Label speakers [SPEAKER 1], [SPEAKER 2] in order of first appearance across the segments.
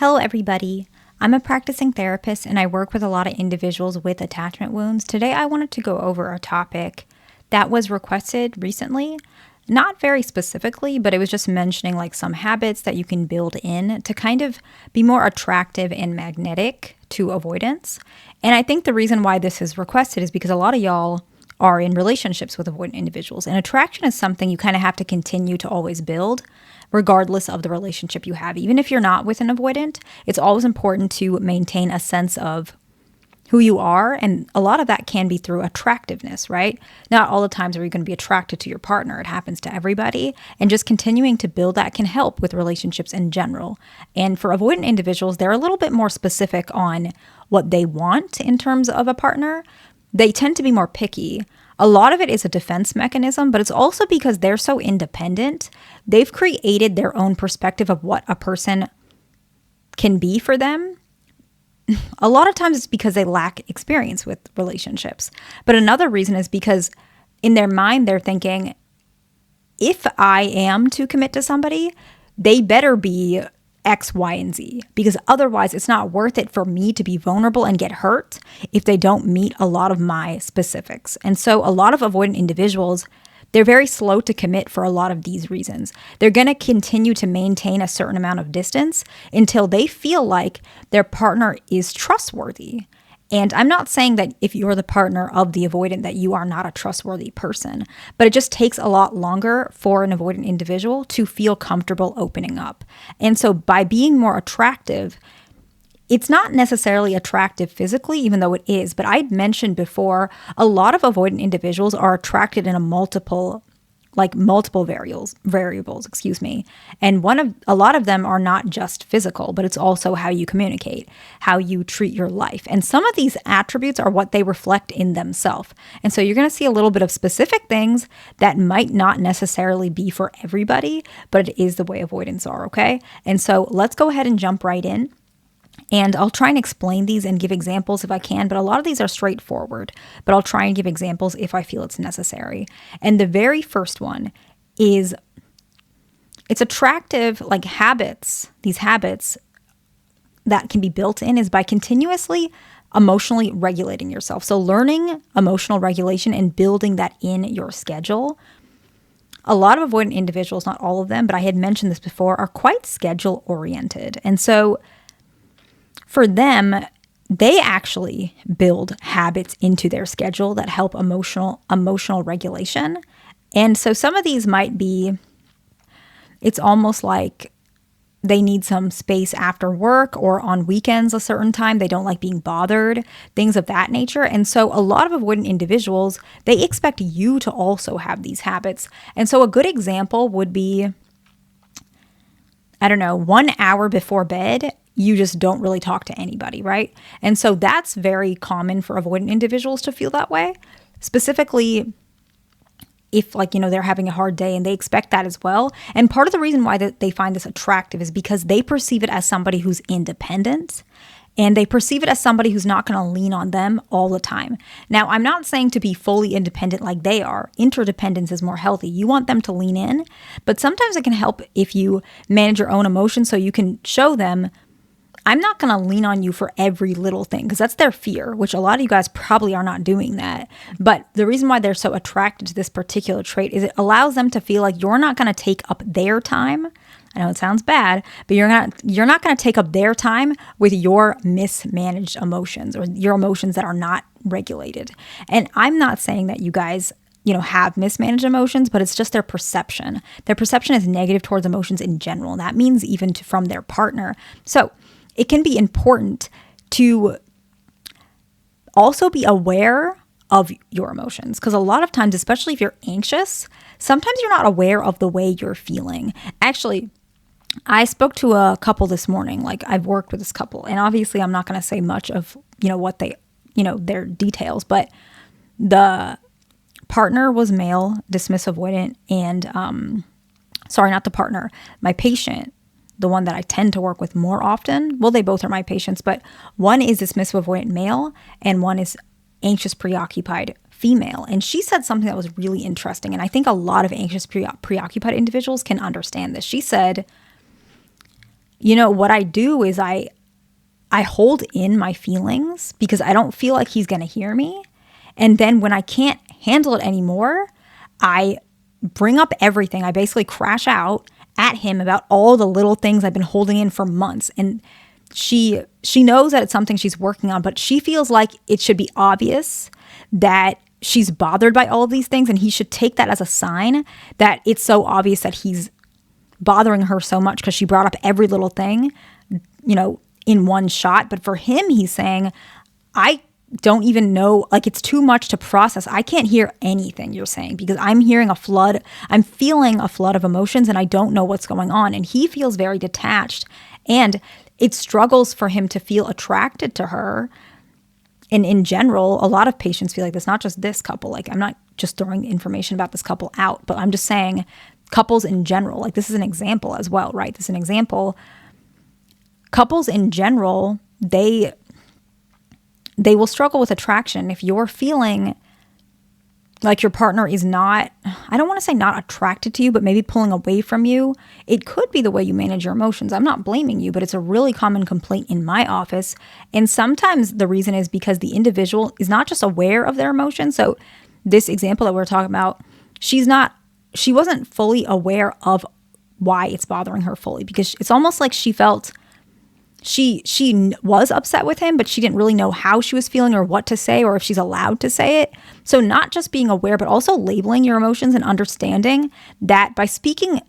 [SPEAKER 1] Hello, everybody. I'm a practicing therapist and I work with a lot of individuals with attachment wounds. Today, I wanted to go over a topic that was requested recently. Not very specifically, but it was just mentioning like some habits that you can build in to kind of be more attractive and magnetic to avoidance. And I think the reason why this is requested is because a lot of y'all are in relationships with avoidant individuals. And attraction is something you kind of have to continue to always build, regardless of the relationship you have. Even if you're not with an avoidant, it's always important to maintain a sense of who you are. And a lot of that can be through attractiveness, right? Not all the times are you going to be attracted to your partner. It happens to everybody. And just continuing to build that can help with relationships in general. And for avoidant individuals, they're a little bit more specific on what they want in terms of a partner. They tend to be more picky. A lot of it is a defense mechanism, but it's also because they're so independent. They've created their own perspective of what a person can be for them. A lot of times it's because they lack experience with relationships. But another reason is because in their mind, they're thinking, if I am to commit to somebody, they better be X, Y, and Z, because otherwise it's not worth it for me to be vulnerable and get hurt if they don't meet a lot of my specifics. And so a lot of avoidant individuals, they're very slow to commit for a lot of these reasons. They're going to continue to maintain a certain amount of distance until they feel like their partner is trustworthy. And I'm not saying that if you're the partner of the avoidant that you are not a trustworthy person, but it just takes a lot longer for an avoidant individual to feel comfortable opening up. And so by being more attractive, it's not necessarily attractive physically, even though it is. But I'd mentioned before, a lot of avoidant individuals are attracted in multiple variables, And a lot of them are not just physical, but it's also how you communicate, how you treat your life. And some of these attributes are what they reflect in themselves. And so you're going to see a little bit of specific things that might not necessarily be for everybody, but it is the way avoidants are, okay? And so let's go ahead and jump right in. And I'll try and explain these and give examples if I can, but a lot of these are straightforward, but I'll try and give examples if I feel it's necessary. And the very first one is, it's attractive, like habits, these habits that can be built in is by continuously emotionally regulating yourself. So learning emotional regulation and building that in your schedule. A lot of avoidant individuals, not all of them, but I had mentioned this before, are quite schedule oriented. And so for them, they actually build habits into their schedule that help emotional regulation. And so some of these might be, it's almost like they need some space after work or on weekends a certain time. They don't like being bothered, things of that nature. And so a lot of avoidant individuals, they expect you to also have these habits. And so a good example would be, 1 hour before bed, you just don't really talk to anybody, right? And so that's very common for avoidant individuals to feel that way. Specifically, if they're having a hard day and they expect that as well. And part of the reason why they find this attractive is because they perceive it as somebody who's independent and they perceive it as somebody who's not going to lean on them all the time. Now, I'm not saying to be fully independent like they are. Interdependence is more healthy. You want them to lean in, but sometimes it can help if you manage your own emotions so you can show them, I'm not going to lean on you for every little thing, because that's their fear, which a lot of you guys probably are not doing that. But the reason why they're so attracted to this particular trait is it allows them to feel like you're not going to take up their time. I know it sounds bad, but you're not going to take up their time with your mismanaged emotions or your emotions that are not regulated. And I'm not saying that you guys have mismanaged emotions, but it's just their perception. Their perception is negative towards emotions in general. And that means even from their partner. So it can be important to also be aware of your emotions, because a lot of times, especially if you're anxious, sometimes you're not aware of the way you're feeling. Actually, I spoke to a couple this morning. I've worked with this couple, and obviously I'm not going to say much of, what they, their details, but the partner was male, dismissive avoidant, and, not the partner, my patient, the one that I tend to work with more often. Well, they both are my patients, but one is dismissive avoidant male and one is anxious preoccupied female. And she said something that was really interesting. And I think a lot of anxious preoccupied individuals can understand this. She said, what I do is I hold in my feelings because I don't feel like he's going to hear me. And then when I can't handle it anymore, I bring up everything. I basically crash out at him about all the little things I've been holding in for months. And she knows that it's something she's working on, but she feels like it should be obvious that she's bothered by all of these things, and he should take that as a sign that it's so obvious that he's bothering her so much because she brought up every little thing, in one shot. But for him, he's saying, I don't even know, like, it's too much to process. I can't hear anything you're saying because I'm feeling a flood of emotions and I don't know what's going on. And he feels very detached, and it struggles for him to feel attracted to her. And in general, a lot of patients feel like this, not just this couple. Like, I'm not just throwing information about this couple out, but I'm just saying couples in general. Like, this is an example as well, right? This is an example. Couples in general, they will struggle with attraction if you're feeling like your partner is not, I don't want to say not attracted to you, but maybe pulling away from you. It could be the way you manage your emotions. I'm not blaming you, but it's a really common complaint in my office. And sometimes the reason is because the individual is not just aware of their emotions. So this example that we're talking about, she wasn't fully aware of why it's bothering her fully, because it's almost like she felt she was upset with him, but she didn't really know how she was feeling or what to say or if she's allowed to say it. So not just being aware, but also labeling your emotions and understanding that by speaking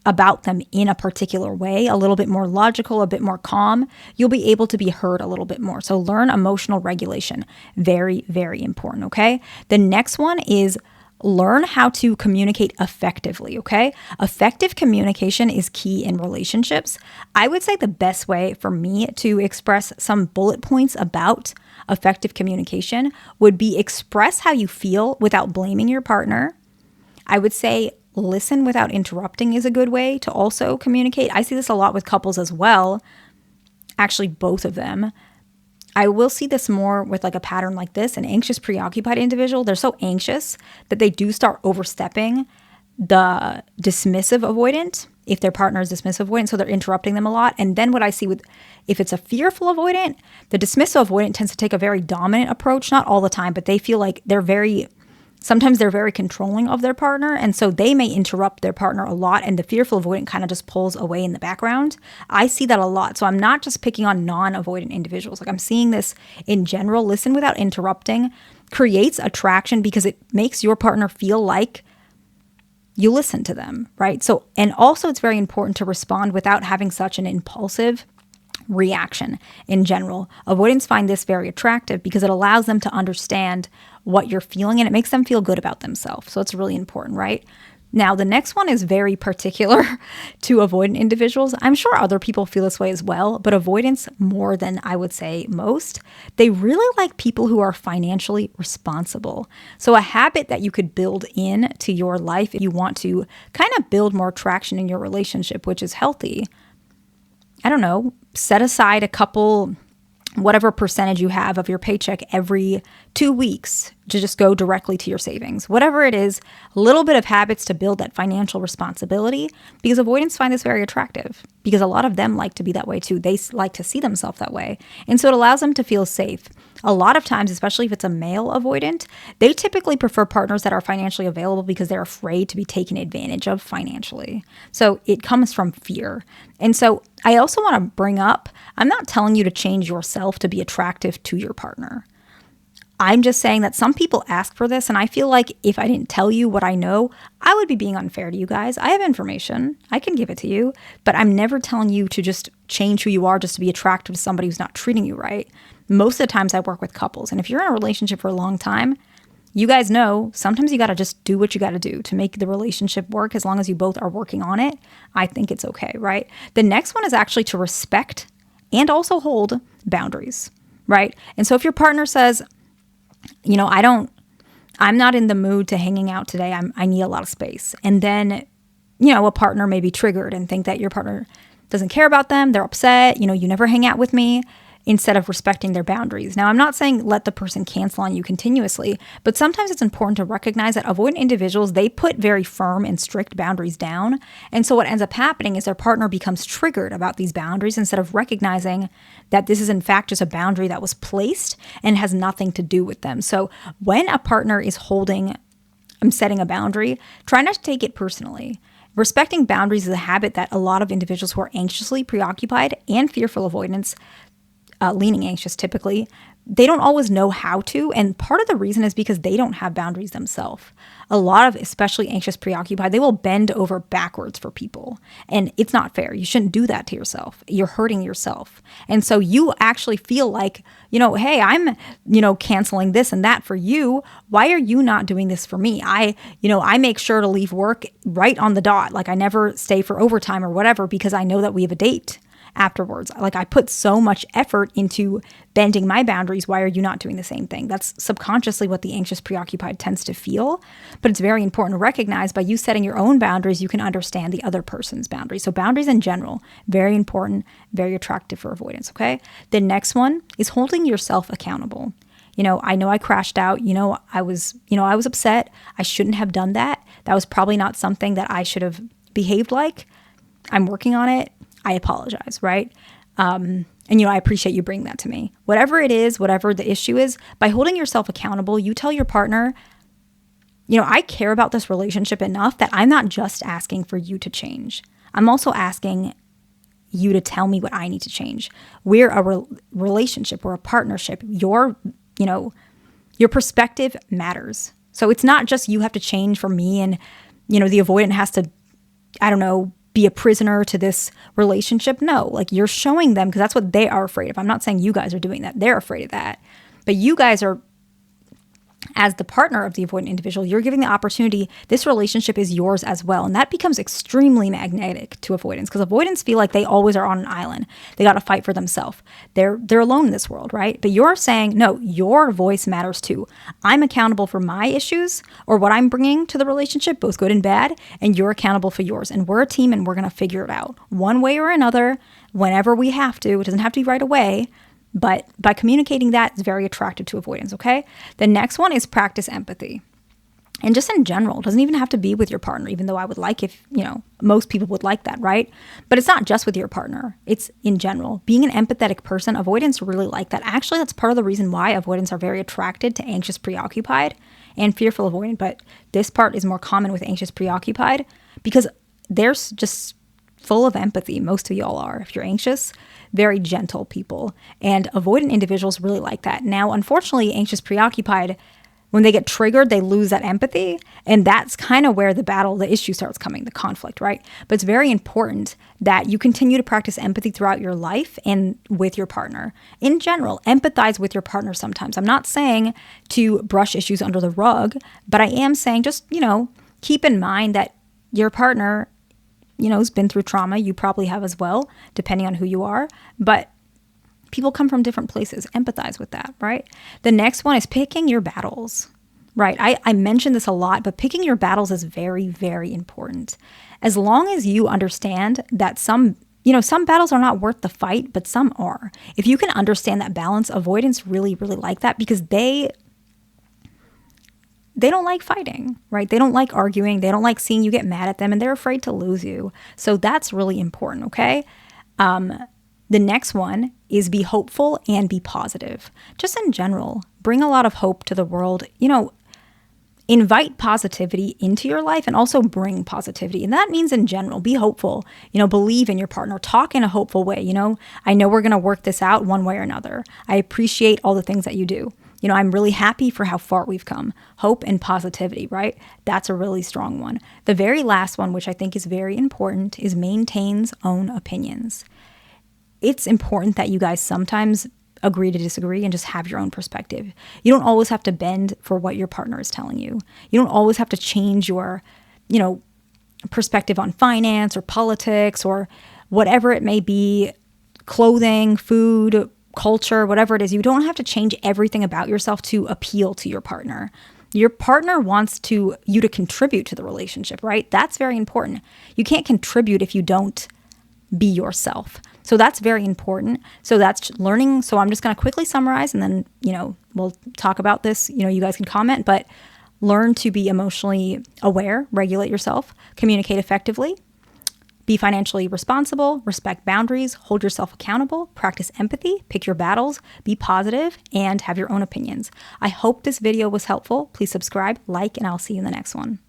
[SPEAKER 1] about them in a particular way, a little bit more logical, a bit more calm, you'll be able to be heard a little bit more. So learn emotional regulation. Very, very important, okay? The next one is learn how to communicate effectively, okay? Effective communication is key in relationships. I would say the best way for me to express some bullet points about effective communication would be express how you feel without blaming your partner. I would say listen without interrupting is a good way to also communicate. I see this a lot with couples as well. Actually, both of them. I will see this more with like a pattern like this. An anxious, preoccupied individual, they're so anxious that they do start overstepping the dismissive avoidant if their partner is dismissive avoidant, so they're interrupting them a lot. And then what I see if it's a fearful avoidant, the dismissive avoidant tends to take a very dominant approach, not all the time, but they feel like sometimes they're very controlling of their partner, and so they may interrupt their partner a lot, and the fearful avoidant kind of just pulls away in the background. I see that a lot. So I'm not just picking on non-avoidant individuals. Like, I'm seeing this in general. Listen without interrupting creates attraction because it makes your partner feel like you listen to them, right? So, and also it's very important to respond without having such an impulsive reaction in general. Avoidants find this very attractive because it allows them to understand what you're feeling and it makes them feel good about themselves. So it's really important, right? Now, the next one is very particular to avoidant individuals. I'm sure other people feel this way as well, but avoidants more than I would say most. They really like people who are financially responsible. So a habit that you could build in to your life if you want to kind of build more traction in your relationship, which is healthy. I don't know, set aside a couple, whatever percentage you have of your paycheck every 2 weeks to just go directly to your savings. Whatever it is, a little bit of habits to build that financial responsibility, because avoidants find this very attractive because a lot of them like to be that way too. They like to see themselves that way. And so it allows them to feel safe. A lot of times, especially if it's a male avoidant, they typically prefer partners that are financially available because they're afraid to be taken advantage of financially. So it comes from fear. And so I also want to bring up, I'm not telling you to change yourself to be attractive to your partner. I'm just saying that some people ask for this, and I feel like if I didn't tell you what I know, I would be being unfair to you guys. I have information. I can give it to you, but I'm never telling you to just change who you are just to be attractive to somebody who's not treating you right. Most of the times I work with couples, and if you're in a relationship for a long time, you guys know sometimes you got to just do what you got to do to make the relationship work. As long as you both are working on it, I think it's okay, right? The next one is actually to respect and also hold boundaries, right? And so if your partner says, I'm not in the mood to hanging out today. I need a lot of space. And then, a partner may be triggered and think that your partner doesn't care about them. They're upset. You never hang out with me. instead of respecting their boundaries. Now, I'm not saying let the person cancel on you continuously, but sometimes it's important to recognize that avoidant individuals, they put very firm and strict boundaries down. And so what ends up happening is their partner becomes triggered about these boundaries instead of recognizing that this is in fact just a boundary that was placed and has nothing to do with them. So when a partner is setting a boundary, try not to take it personally. Respecting boundaries is a habit that a lot of individuals who are anxiously preoccupied and fearful avoidance, leaning anxious typically, they don't always know how to. And part of the reason is because they don't have boundaries themselves. A lot of especially anxious preoccupied, they will bend over backwards for people. And it's not fair. You shouldn't do that to yourself. You're hurting yourself. And so you actually feel like, hey, I'm, canceling this and that for you. Why are you not doing this for me? I make sure to leave work right on the dot. Like I never stay for overtime or whatever because I know that we have a date afterwards. Like I put so much effort into bending my boundaries. Why are you not doing the same thing? That's subconsciously what the anxious preoccupied tends to feel. But it's very important to recognize by you setting your own boundaries, you can understand the other person's boundaries. So boundaries in general, very important, very attractive for avoidance. Okay. The next one is holding yourself accountable. I know I crashed out. I was upset. I shouldn't have done that. That was probably not something that I should have behaved like. I'm working on it. I apologize, right? And I appreciate you bringing that to me. Whatever it is, whatever the issue is, by holding yourself accountable, you tell your partner, I care about this relationship enough that I'm not just asking for you to change. I'm also asking you to tell me what I need to change. We're a relationship, we're a partnership. Your perspective matters. So it's not just you have to change for me and, the avoidant has to, be a prisoner to this relationship. No, like you're showing them because that's what they are afraid of. I'm not saying you guys are doing that. They're afraid of that. But you guys are, as the partner of the avoidant individual, you're giving the opportunity. This relationship is yours as well. And that becomes extremely magnetic to avoidance because avoidants feel like they always are on an island. They got to fight for themselves. They're alone in this world, right? But you're saying, no, your voice matters too. I'm accountable for my issues or what I'm bringing to the relationship, both good and bad, and you're accountable for yours. And we're a team and we're going to figure it out one way or another whenever we have to. It doesn't have to be right away. But by communicating that, it's very attractive to avoidance, okay? The next one is practice empathy. And just in general, it doesn't even have to be with your partner, even though I would like if, most people would like that, right? But it's not just with your partner. It's in general. Being an empathetic person, avoidants really like that. Actually, that's part of the reason why avoidants are very attracted to anxious preoccupied and fearful avoidant. But this part is more common with anxious preoccupied because they're just full of empathy. Most of y'all are. If you're anxious, very gentle people. And avoidant individuals really like that. Now, unfortunately, anxious preoccupied, when they get triggered, they lose that empathy. And that's kind of where the issue starts coming, the conflict, right? But it's very important that you continue to practice empathy throughout your life and with your partner. In general, empathize with your partner sometimes. I'm not saying to brush issues under the rug, but I am saying just, keep in mind that your partner has been through trauma. You probably have as well, depending on who you are. But people come from different places. Empathize with that, right? The next one is picking your battles, right? I mentioned this a lot, but picking your battles is very, very important. As long as you understand that some battles are not worth the fight, but some are. If you can understand that balance, avoidants really, really like that because they don't like fighting, right? They don't like arguing. They don't like seeing you get mad at them and they're afraid to lose you. So that's really important, okay? The next one is be hopeful and be positive. Just in general, bring a lot of hope to the world. Invite positivity into your life and also bring positivity. And that means in general, be hopeful, believe in your partner, talk in a hopeful way. I know we're going to work this out one way or another. I appreciate all the things that you do. I'm really happy for how far we've come. Hope and positivity, right? That's a really strong one. The very last one, which I think is very important, is maintains own opinions. It's important that you guys sometimes agree to disagree and just have your own perspective. You don't always have to bend for what your partner is telling you. You don't always have to change your, perspective on finance or politics or whatever it may be, clothing, food, culture, whatever it is. You don't have to change everything about yourself to appeal to your partner. Your partner wants you to contribute to the relationship, right? That's very important. You can't contribute if you don't be yourself. So that's very important. So that's learning. So I'm just going to quickly summarize, and then, we'll talk about this. You guys can comment, but learn to be emotionally aware, regulate yourself, communicate effectively, be financially responsible, respect boundaries, hold yourself accountable, practice empathy, pick your battles, be positive, and have your own opinions. I hope this video was helpful. Please subscribe, like, and I'll see you in the next one.